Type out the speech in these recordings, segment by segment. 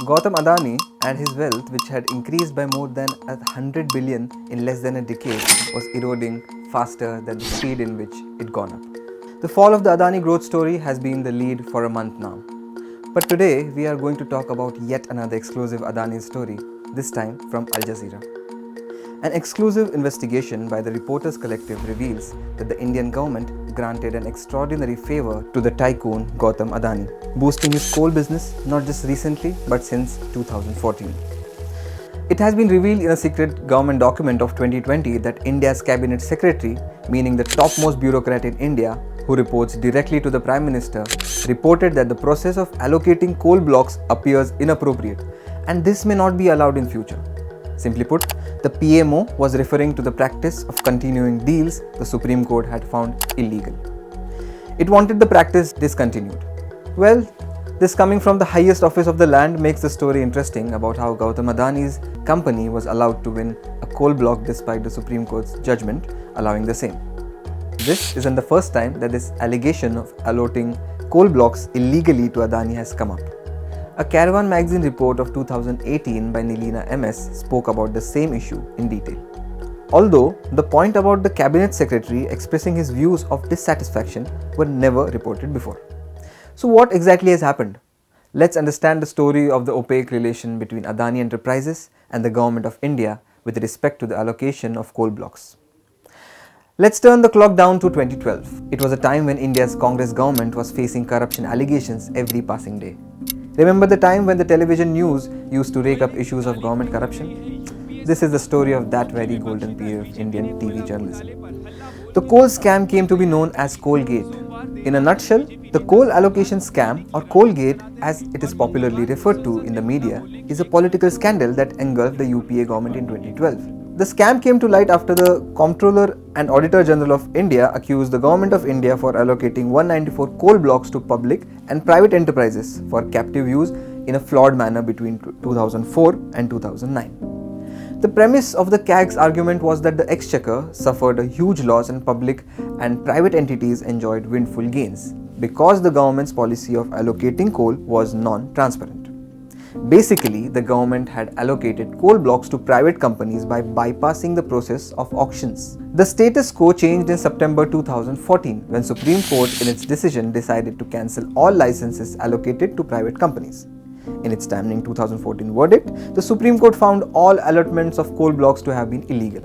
Gautam Adani and his wealth, which had increased by more than 100 billion in less than a decade, was eroding faster than the speed in which it gone up. The fall of the Adani growth story has been the lead for a month now. But today we are going to talk about yet another exclusive Adani story, this time from Al Jazeera. An exclusive investigation by the Reporters Collective reveals that the Indian government granted an extraordinary favour to the tycoon Gautam Adani, boosting his coal business not just recently but since 2014. It has been revealed in a secret government document of 2020 that India's cabinet secretary, meaning the topmost bureaucrat in India, who reports directly to the Prime Minister, reported that the process of allocating coal blocks appears inappropriate and this may not be allowed in future. Simply put, the PMO was referring to the practice of continuing deals the Supreme Court had found illegal. It wanted the practice discontinued. Well, this coming from the highest office of the land makes the story interesting about how Gautam Adani's company was allowed to win a coal block despite the Supreme Court's judgment allowing the same. This isn't the first time that this allegation of allotting coal blocks illegally to Adani has come up. A Caravan magazine report of 2018 by Nilina MS spoke about the same issue in detail. Although the point about the cabinet secretary expressing his views of dissatisfaction were never reported before. So what exactly has happened? Let's understand the story of the opaque relation between Adani Enterprises and the Government of India with respect to the allocation of coal blocks. Let's turn the clock down to 2012. It was a time when India's Congress government was facing corruption allegations every passing day. Remember the time when the television news used to rake up issues of government corruption? This is the story of that very golden period of Indian TV journalism. The coal scam came to be known as Coalgate. In a nutshell, the coal allocation scam, or Coalgate as it is popularly referred to in the media, is a political scandal that engulfed the UPA government in 2012. The scam came to light after the Comptroller and Auditor General of India accused the Government of India for allocating 194 coal blocks to public and private enterprises for captive use in a flawed manner between 2004 and 2009. The premise of the CAG's argument was that the exchequer suffered a huge loss and public and private entities enjoyed windfall gains because the government's policy of allocating coal was non-transparent. Basically, the government had allocated coal blocks to private companies by bypassing the process of auctions. The status quo changed in September 2014 when Supreme Court in its decision decided to cancel all licenses allocated to private companies. In its damning 2014 verdict, the Supreme Court found all allotments of coal blocks to have been illegal,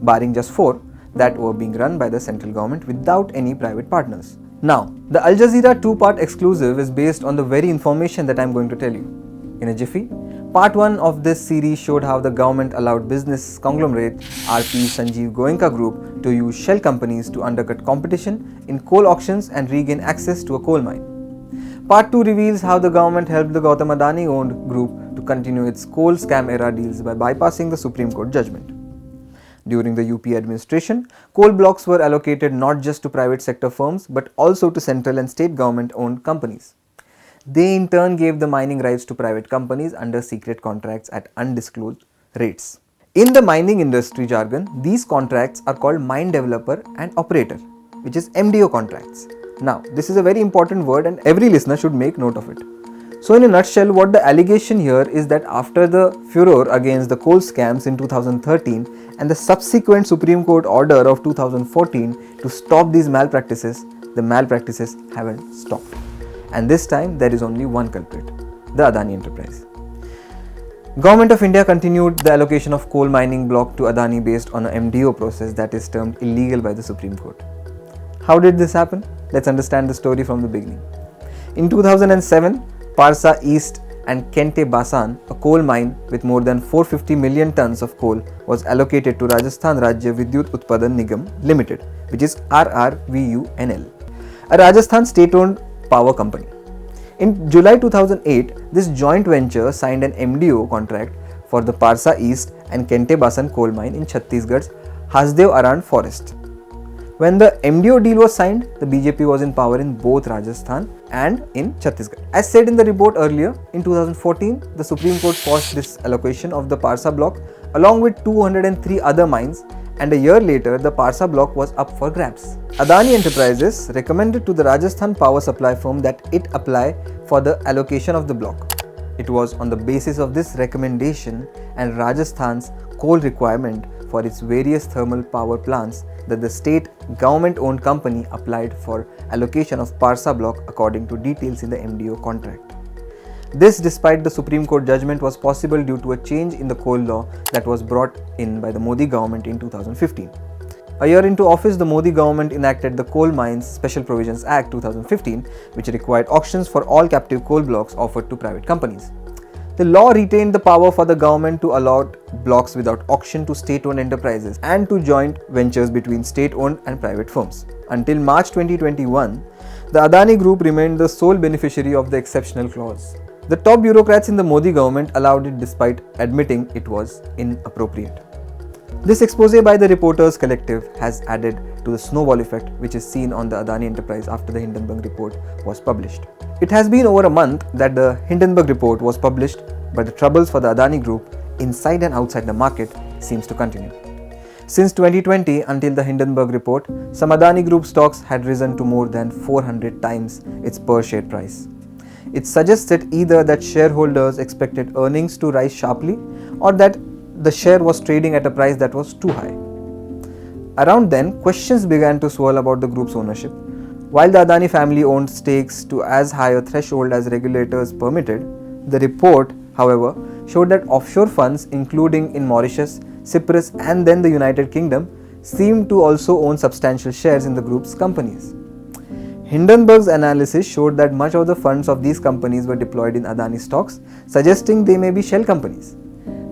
barring just 4 that were being run by the central government without any private partners. Now, the Al Jazeera 2-part exclusive is based on the very information that I am going to tell you. In a jiffy, part 1 of this series showed how the government allowed business conglomerate RP Sanjeev Goenka Group to use shell companies to undercut competition in coal auctions and regain access to a coal mine. Part 2 reveals how the government helped the Gautam Adani owned group to continue its coal scam era deals by bypassing the Supreme Court judgment. During the UP administration, coal blocks were allocated not just to private sector firms but also to central and state government owned companies. They in turn gave the mining rights to private companies under secret contracts at undisclosed rates. In the mining industry jargon, these contracts are called mine developer and operator, which is MDO contracts. Now, this is a very important word and every listener should make note of it. So in a nutshell, what the allegation here is that after the furor against the coal scams in 2013 and the subsequent Supreme Court order of 2014 to stop these malpractices, the malpractices haven't stopped. And this time there is only one culprit, the Adani Enterprise. Government of India continued the allocation of coal mining block to Adani based on a MDO process that is termed illegal by the Supreme Court. How did this happen? Let's understand the story from the beginning. In 2007, Parsa East and Kente Basan, a coal mine with more than 450 million tons of coal, was allocated to Rajasthan Rajya Vidyut Utpadan Nigam Limited, which is RRVUNL, a Rajasthan state-owned power company. In July 2008, this joint venture signed an MDO contract for the Parsa East and Kente Basan coal mine in Chhattisgarh's Hasdev Aran forest. When the MDO deal was signed, the BJP was in power in both Rajasthan and in Chhattisgarh. As said in the report earlier, in 2014, the Supreme Court forced this allocation of the Parsa block along with 203 other mines, and a year later, the Parsa block was up for grabs. Adani Enterprises recommended to the Rajasthan power supply firm that it apply for the allocation of the block. It was on the basis of this recommendation and Rajasthan's coal requirement for its various thermal power plants that the state government-owned company applied for allocation of Parsa block according to details in the MDO contract. This, despite the Supreme Court judgment, was possible due to a change in the coal law that was brought in by the Modi government in 2015. A year into office, the Modi government enacted the Coal Mines Special Provisions Act 2015, which required auctions for all captive coal blocks offered to private companies. The law retained the power for the government to allot blocks without auction to state-owned enterprises and to joint ventures between state-owned and private firms. Until March 2021, the Adani Group remained the sole beneficiary of the exceptional clause. The top bureaucrats in the Modi government allowed it despite admitting it was inappropriate. This expose by the Reporters Collective has added to the snowball effect which is seen on the Adani enterprise after the Hindenburg report was published. It has been over a month that the Hindenburg report was published, but the troubles for the Adani group inside and outside the market seems to continue. Since 2020 until the Hindenburg report, some Adani group stocks had risen to more than 400 times its per share price. It suggested either that shareholders expected earnings to rise sharply or that the share was trading at a price that was too high. Around then, questions began to swirl about the group's ownership. While the Adani family owned stakes to as high a threshold as regulators permitted, the report, however, showed that offshore funds, including in Mauritius, Cyprus and then the United Kingdom, seemed to also own substantial shares in the group's companies. Hindenburg's analysis showed that much of the funds of these companies were deployed in Adani stocks, suggesting they may be shell companies.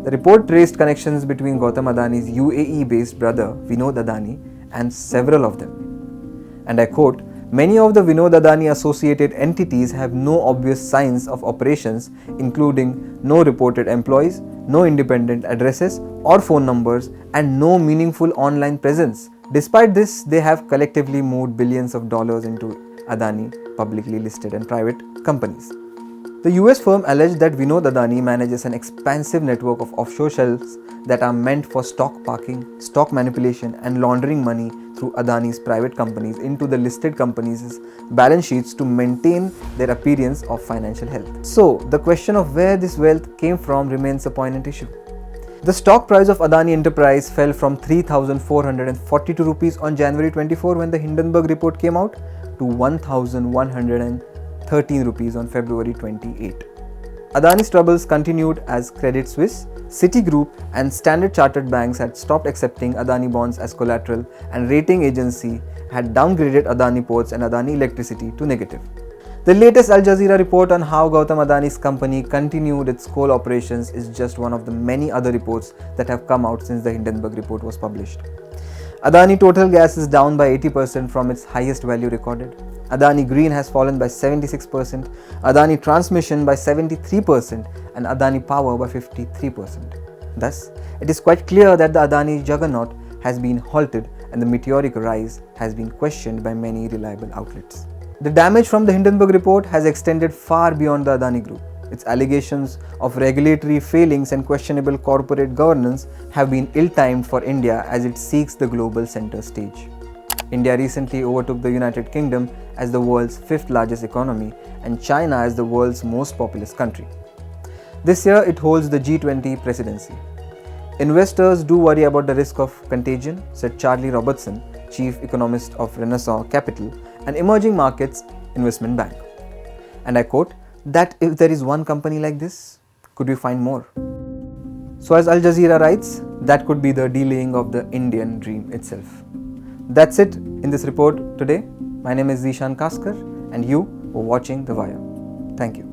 The report traced connections between Gautam Adani's UAE-based brother Vinod Adani and several of them. And I quote, "Many of the Vinod Adani associated entities have no obvious signs of operations, including no reported employees, no independent addresses or phone numbers, and no meaningful online presence. Despite this, they have collectively moved billions of dollars into Adani, publicly listed and private companies." The US firm alleged that Vinod Adani manages an expansive network of offshore shells that are meant for stock parking, stock manipulation and laundering money through Adani's private companies into the listed companies' balance sheets to maintain their appearance of financial health. So, the question of where this wealth came from remains a poignant issue. The stock price of Adani Enterprise fell from 3,442 rupees on January 24 when the Hindenburg report came out to 1,113 rupees on February 28. Adani's troubles continued as Credit Suisse, Citigroup and Standard Chartered banks had stopped accepting Adani bonds as collateral and rating agency had downgraded Adani Ports and Adani Electricity to negative. The latest Al Jazeera report on how Gautam Adani's company continued its coal operations is just one of the many other reports that have come out since the Hindenburg report was published. Adani Total Gas is down by 80% from its highest value recorded. Adani Green has fallen by 76%, Adani Transmission by 73% and Adani Power by 53%. Thus, it is quite clear that the Adani juggernaut has been halted and the meteoric rise has been questioned by many reliable outlets. The damage from the Hindenburg report has extended far beyond the Adani Group. Its allegations of regulatory failings and questionable corporate governance have been ill-timed for India as it seeks the global center stage. India recently overtook the United Kingdom as the world's fifth largest economy and China as the world's most populous country. This year it holds the G20 presidency. Investors do worry about the risk of contagion, said Charlie Robertson, chief economist of Renaissance Capital, an emerging markets investment bank. And I quote, that if there is one company like this, could we find more? So as Al Jazeera writes, that could be the delaying of the Indian dream itself. That's it in this report today. My name is Zishan Kaskar and you were watching The Wire. Thank you.